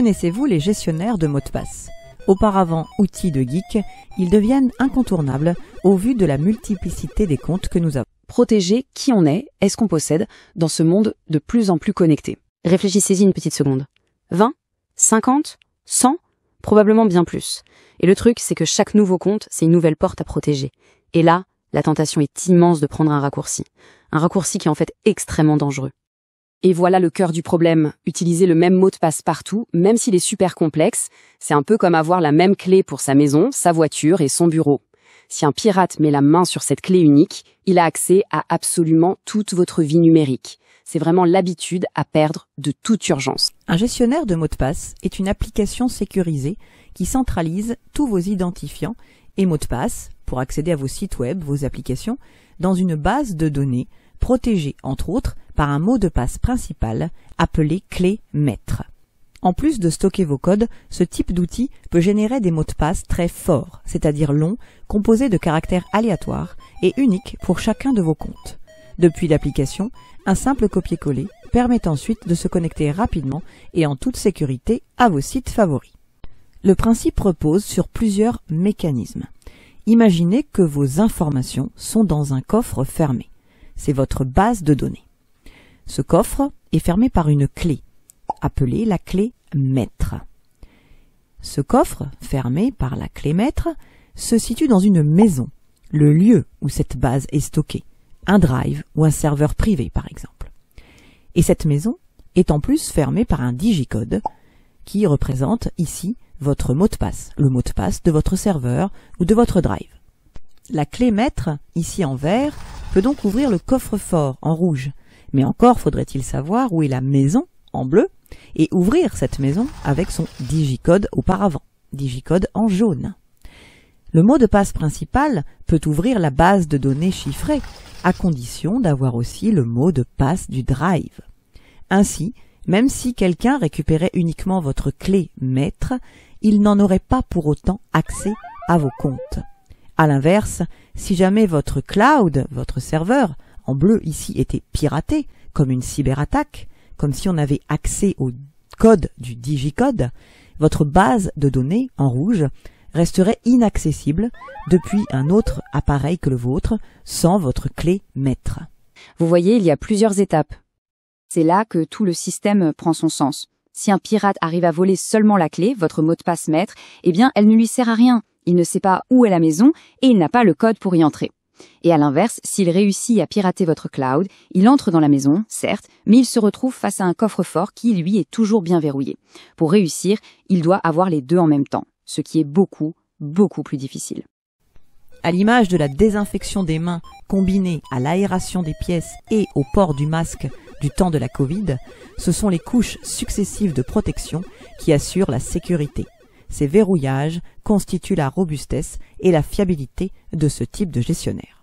Connaissez-vous les gestionnaires de mots de passe? Auparavant outils de geek, ils deviennent incontournables au vu de la multiplicité des comptes que nous avons. Protéger qui on est ce qu'on possède dans ce monde de plus en plus connecté. Réfléchissez-y une petite seconde. 20, 50, 100, probablement bien plus. Et le truc, c'est que chaque nouveau compte, c'est une nouvelle porte à protéger. Et là, la tentation est immense de prendre un raccourci. Un raccourci qui est en fait extrêmement dangereux. Et voilà le cœur du problème. Utiliser le même mot de passe partout, même s'il est super complexe, c'est un peu comme avoir la même clé pour sa maison, sa voiture et son bureau. Si un pirate met la main sur cette clé unique, il a accès à absolument toute votre vie numérique. C'est vraiment l'habitude à perdre de toute urgence. Un gestionnaire de mots de passe est une application sécurisée qui centralise tous vos identifiants et mots de passe pour accéder à vos sites web, vos applications, dans une base de données protégée, entre autres, par un mot de passe principal appelé clé maître. En plus de stocker vos codes, ce type d'outil peut générer des mots de passe très forts, c'est-à-dire longs, composés de caractères aléatoires et uniques pour chacun de vos comptes. Depuis l'application, un simple copier-coller permet ensuite de se connecter rapidement et en toute sécurité à vos sites favoris. Le principe repose sur plusieurs mécanismes. Imaginez que vos informations sont dans un coffre fermé. C'est votre base de données. Ce coffre est fermé par une clé, appelée la clé maître. Ce coffre, fermé par la clé maître, se situe dans une maison, le lieu où cette base est stockée, un drive ou un serveur privé par exemple. Et cette maison est en plus fermée par un digicode qui représente ici votre mot de passe, le mot de passe de votre serveur ou de votre drive. La clé maître, ici en vert, peut donc ouvrir le coffre-fort en rouge, mais encore faudrait-il savoir où est la maison en bleu et ouvrir cette maison avec son digicode auparavant, digicode en jaune. Le mot de passe principal peut ouvrir la base de données chiffrée, à condition d'avoir aussi le mot de passe du drive. Ainsi, même si quelqu'un récupérait uniquement votre clé maître, il n'en aurait pas pour autant accès à vos comptes. À l'inverse, si jamais votre cloud, votre serveur, en bleu ici était piraté, comme une cyberattaque, comme si on avait accès au code du digicode, votre base de données, en rouge, resterait inaccessible depuis un autre appareil que le vôtre, sans votre clé maître. Vous voyez, il y a plusieurs étapes. C'est là que tout le système prend son sens. Si un pirate arrive à voler seulement la clé, votre mot de passe maître, eh bien, elle ne lui sert à rien. Il ne sait pas où est la maison et il n'a pas le code pour y entrer. Et à l'inverse, s'il réussit à pirater votre cloud, il entre dans la maison, certes, mais il se retrouve face à un coffre-fort qui, lui, est toujours bien verrouillé. Pour réussir, il doit avoir les deux en même temps, ce qui est beaucoup plus difficile. À l'image de la désinfection des mains combinée à l'aération des pièces et au port du masque du temps de la Covid, ce sont les couches successives de protection qui assurent la sécurité. Ces verrouillages constituent la robustesse et la fiabilité de ce type de gestionnaire.